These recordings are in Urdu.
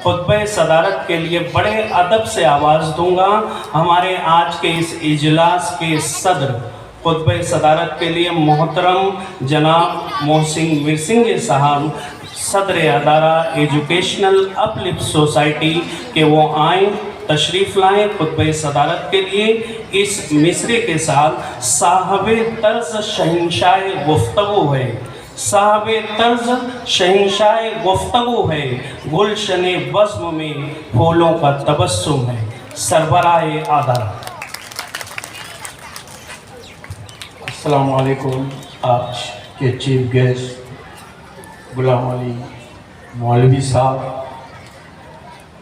خطبہ صدارت کے لیے بڑے ادب سے آواز دوں گا ہمارے آج کے اس اجلاس کے صدر خطبہ صدارت کے لیے محترم جناب محسن ورسنگے صاحب صدر ادارہ ایجوکیشنل اپلفٹ سوسائٹی کہ وہ آئیں تشریف لائیں خطبہ صدارت کے لیے اس مصرے کے ساتھ صاحب طرز شہنشاہ گفتگو ہے صاحب طرز شہنشاہ گفتگو ہے گلشن بزم میں پھولوں کا تبسم ہے سربراہ ادارہ۔ السلام علیکم۔ آج کے چیف گیسٹ غلام علی مولوی صاحب،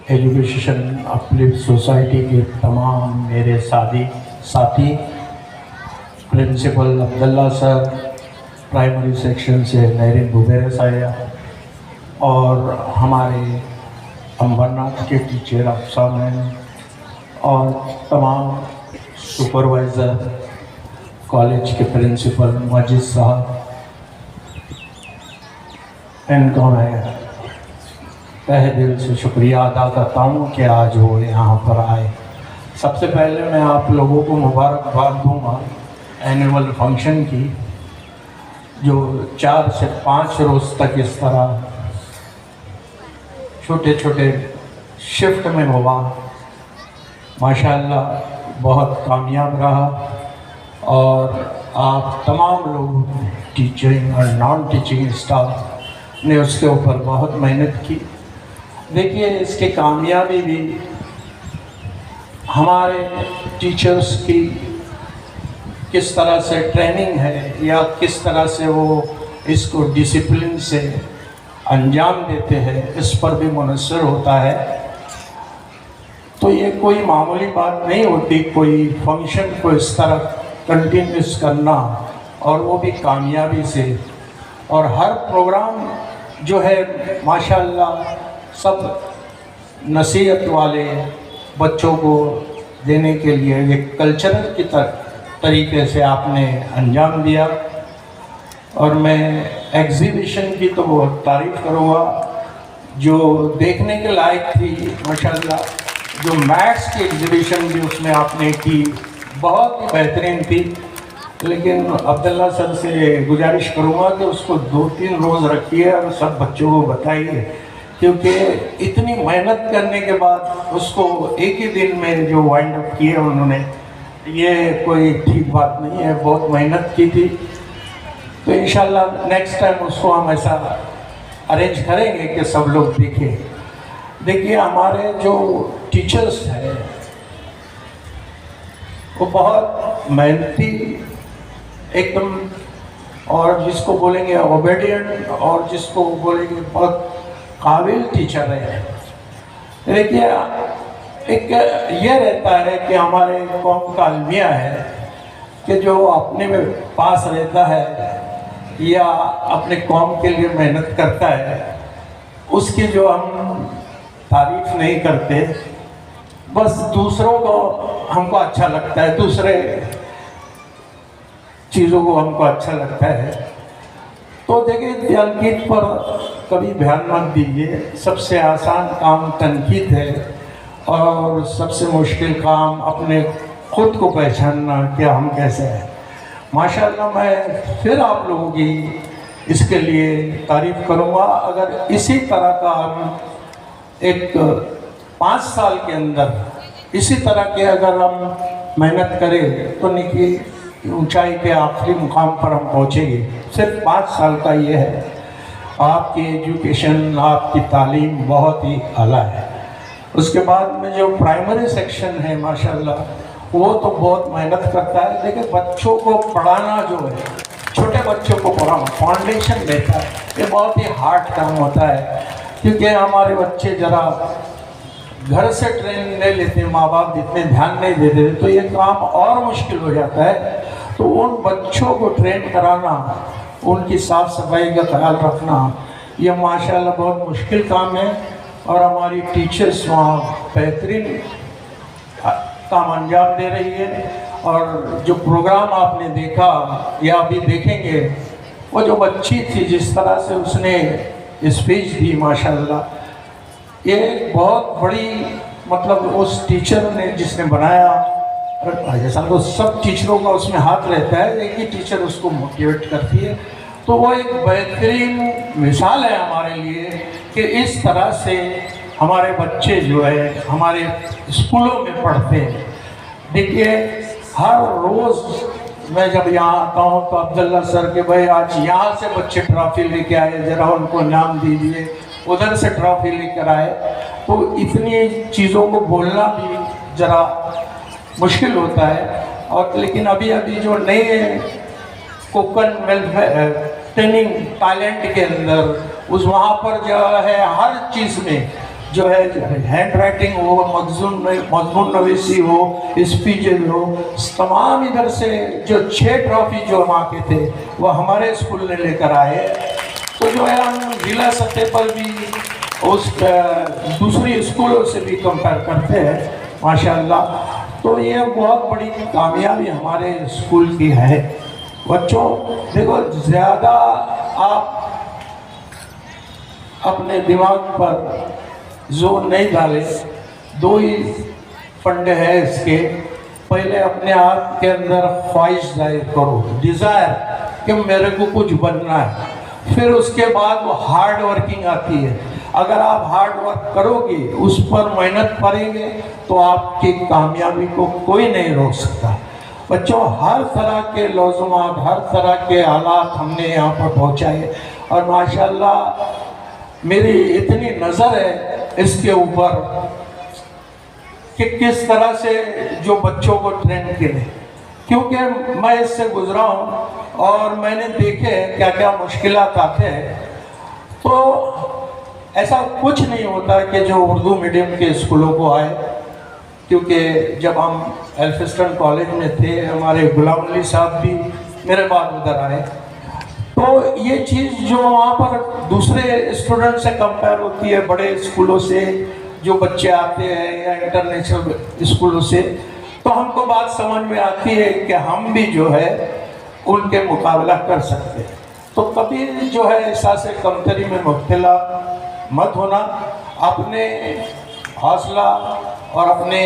ایجوکیشن اپلفٹ سوسائٹی کے تمام میرے ساتھی، پرنسپل عبداللہ سر، پرائمری سیکشن سے نہرین ببیر صاحب، اور ہمارے امبرناتھ کے ٹیچر افسان ہیں، اور تمام سپروائزر، کالج کے پرنسپل ماجد صاحب، ان کو میں تہ دل سے شکریہ ادا کرتا ہوں کہ آج وہ یہاں پر آئے۔ سب سے پہلے میں آپ لوگوں کو مبارکباد دوں گا اینول فنکشن کی، جو 4 سے 5 روز تک اس طرح چھوٹے چھوٹے شفٹ میں ہوا، ماشاءاللہ بہت کامیاب رہا، اور آپ تمام لوگ ٹیچنگ اور نان ٹیچنگ اسٹاف نے اس کے اوپر بہت محنت کی۔ دیکھیے اس کی کامیابی بھی ہمارے ٹیچرز کی کس طرح سے ٹریننگ ہے، یا کس طرح سے وہ اس کو ڈسپلن سے انجام دیتے ہیں، اس پر بھی منحصر ہوتا ہے۔ تو یہ کوئی معمولی بات نہیں ہوتی کوئی فنکشن کو اس طرح کنٹینیوس کرنا، اور وہ بھی کامیابی سے، اور ہر پروگرام جو ہے ماشاءاللہ سب نصیحت والے بچوں کو دینے کے لیے ایک کلچرل کی طریقے سے آپ نے انجام دیا۔ اور میں ایگزیبیشن کی تو بہت تعریف کروں گا، جو دیکھنے کے لائق تھی ماشاءاللہ۔ جو میتھس کی ایگزیبیشن بھی اس میں آپ نے کی، بہت ہی بہترین تھی، لیکن عبداللہ سر سے گزارش کروں گا کہ اس کو 2-3 روز رکھیے اور سب بچوں کو بتائیے، کیونکہ اتنی محنت کرنے کے بعد اس کو ایک ہی دن میں جو وائنڈ اپ کیے انہوں نے، یہ کوئی ٹھیک بات نہیں ہے، بہت محنت کی تھی۔ تو انشاءاللہ نیکسٹ ٹائم اس کو ہم ایسا ارینج کریں گے کہ سب لوگ دیکھیں۔ دیکھیے ہمارے جو ٹیچرز ہیں وہ بہت محنتی ایک دم، اور جس کو بولیں گے اوبیڈینٹ، اور جس کو بولیں گے بہت قابل ٹیچر ہے۔ دیکھیے ایک یہ رہتا ہے کہ ہمارے قوم کا المیہ ہے کہ جو اپنے میں پاس رہتا ہے یا اپنے قوم کے لیے محنت کرتا ہے، اس کی جو ہم تعریف نہیں کرتے، بس دوسروں کو ہم کو اچھا لگتا ہے، دوسرے چیزوں کو ہم کو اچھا لگتا ہے۔ تو دیکھیں تنقید پر کبھی دھیان مت دیجیے، سب سے آسان کام تنقید ہے، اور سب سے مشکل کام اپنے خود کو پہچاننا کہ ہم کیسے ہیں۔ ماشاءاللہ میں پھر آپ لوگوں کی اس کے لیے تعریف کروں گا۔ اگر اسی طرح کا ہم ایک 5 سال کے اندر اسی طرح کے اگر ہم محنت کریں تو نکی اونچائی کے آخری مقام پر ہم پہنچیں گے۔ صرف 5 سال کا یہ ہے، آپ کی ایجوکیشن، آپ کی تعلیم بہت ہی اعلیٰ ہے۔ اس کے بعد میں جو پرائمری سیکشن ہے ماشاءاللہ وہ تو بہت محنت کرتا ہے، لیکن بچوں کو پڑھانا جو ہے، چھوٹے بچوں کو پڑھانا، فاؤنڈیشن دیتا ہے، یہ بہت ہی ہارڈ کام ہوتا ہے، کیونکہ ہمارے بچے ذرا گھر سے ٹریننگ نہیں لیتے، ماں باپ اتنے دھیان نہیں دیتے، تو یہ کام اور مشکل ہو جاتا ہے۔ تو ان بچوں کو ٹرین کرانا، ان کی صاف صفائی کا خیال رکھنا، یہ ماشاءاللہ بہت مشکل کام ہے، اور ہماری ٹیچرز وہاں بہترین کام انجام دے رہی ہے۔ اور جو پروگرام آپ نے دیکھا یا ابھی دیکھیں گے، وہ جو بچی تھی جس طرح سے اس نے اسپیچ دی ماشاءاللہ، یہ ایک بہت بڑی مطلب اس ٹیچر نے جس نے بنایا، جیسا تو سب ٹیچروں کا اس میں ہاتھ رہتا ہے، ایک ہی ٹیچر اس کو موٹیویٹ کرتی ہے، تو وہ ایک بہترین مثال ہے ہمارے لیے کہ اس طرح سے ہمارے بچے جو ہے ہمارے اسکولوں میں پڑھتے ہیں۔ دیکھیے ہر روز میں جب یہاں آتا ہوں تو عبداللہ سر کے بھائی آج یہاں سے بچے ٹرافی لے کے آئے، ذرا ان کو انعام دیجیے، ادھر سے ٹرافی لے کر آئے، تو اتنی چیزوں کو بولنا بھی ذرا مشکل ہوتا ہے۔ اور لیکن ابھی جو نئے کوکن ویلفیئر ٹریننگ ٹیلنٹ کے اندر وہاں پر جو ہے ہر چیز میں جو ہے ہینڈ رائٹنگ ہو، مضمون نویسی ہو، اسپیچز ہو، تمام ادھر سے جو 6 ٹرافی جو ہم آ کے تھے وہ ہمارے اسکول نے لے کر آئے، تو جو ہے ہم ضلع سطح پر بھی اس دوسری اسکولوں سے بھی کمپیئر کرتے ہیں ماشاءاللہ۔ تو یہ بہت بڑی کامیابی ہمارے اسکول کی ہے۔ بچوں دیکھو زیادہ آپ اپنے دماغ پر زور نہیں ڈالے، 2 ہی فنڈے ہیں اس کے۔ پہلے اپنے آپ کے اندر خواہش ظاہر کرو، ڈیزائر کہ میرے کو کچھ بننا ہے، پھر اس کے بعد وہ ہارڈ ورکنگ آتی ہے۔ اگر آپ ہارڈ ورک کرو گے، اس پر محنت کریں گے تو آپ کی کامیابی کو کوئی نہیں روک سکتا۔ بچوں ہر طرح کے لازمات، ہر طرح کے حالات ہم نے یہاں پر پہنچائے، اور ماشاءاللہ میری اتنی نظر ہے اس کے اوپر کہ کس طرح سے جو بچوں کو ٹرین کرے، کیونکہ میں اس سے گزرا ہوں اور میں نے دیکھے کیا کیا مشکلات آتے ہیں۔ تو ایسا کچھ نہیں ہوتا کہ جو اردو میڈیم کے اسکولوں کو آئے، کیونکہ جب ہم ایلفسٹن کالج میں تھے ہمارے غلام علی صاحب بھی میرے بعد ادھر آئے، تو یہ چیز جو وہاں پر دوسرے اسٹوڈنٹ سے کمپیئر ہوتی ہے، بڑے اسکولوں سے جو بچے آتے ہیں یا انٹرنیشنل اسکولوں سے، تو ہم کو بات سمجھ میں آتی ہے کہ ہم بھی جو ہے ان کے مقابلہ کر سکتے ہیں۔ تو کبھی جو ہے احساس کمتری میں مبتلا مت ہونا، اپنے حوصلہ اور اپنے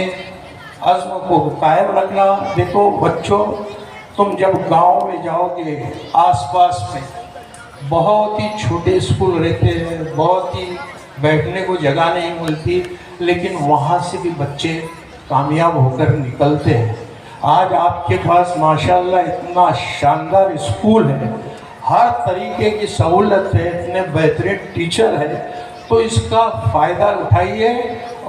عزم کو قائم رکھنا۔ دیکھو بچوں، تم جب گاؤں میں جاؤ گے، آس پاس میں بہت ہی چھوٹے اسکول رہتے ہیں، بہت ہی بیٹھنے کو جگہ نہیں ملتی، لیکن وہاں سے بھی بچے کامیاب ہو کر نکلتے ہیں۔ آج آپ کے پاس ماشاءاللہ اتنا شاندار اسکول ہے، ہر طریقے کی سہولت ہے، اتنے بہترین ٹیچر ہے، تو اس کا فائدہ اٹھائیے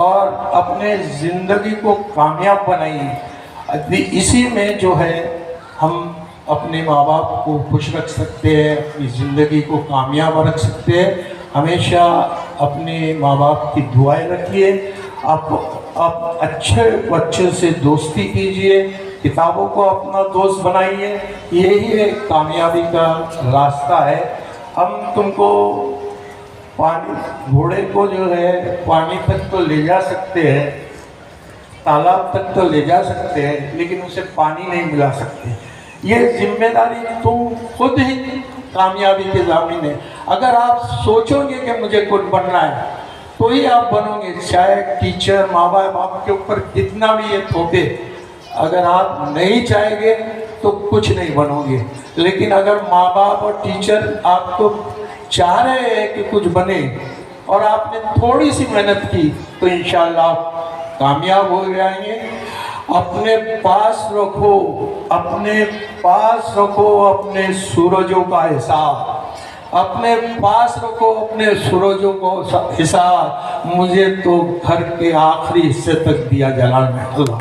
اور اپنے زندگی کو کامیاب بنائیے۔ اسی میں جو ہے ہم اپنے ماں باپ کو خوش رکھ سکتے ہیں، اپنی زندگی کو کامیاب رکھ سکتے ہیں۔ ہمیشہ اپنے ماں باپ کی دعائیں رکھیے، آپ اچھے بچے سے دوستی کیجیے، کتابوں کو اپنا دوست بنائیے، یہی ایک کامیابی کا راستہ ہے۔ ہم تم کو گھوڑے کو جو ہے پانی تک تو لے جا سکتے ہیں، تالاب تک تو لے جا سکتے ہیں، لیکن اسے پانی نہیں ملا سکتے۔ یہ ذمہ داری تم خود ہی کامیابی کے ضامن ہے۔ اگر آپ سوچو گے کہ مجھے کچھ بننا ہے تو ہی آپ بنو گے، چاہے ٹیچر ماں باپ آپ کے اوپر کتنا بھی یہ تھوپے، اگر آپ نہیں چاہیں گے تو کچھ نہیں بنو گے۔ لیکن اگر ماں باپ اور ٹیچر آپ کو چاہ رہے ہیں کہ کچھ بنے اور آپ نے تھوڑی سی محنت کی تو انشاءاللہ آپ کامیاب ہو جائیں گے۔ اپنے پاس رکھو اپنے سورجوں کا حساب، اپنے پاس رکھو اپنے سورجوں کو حساب، مجھے تو گھر کے آخری حصے تک دیا جلانا ہے۔ اللہ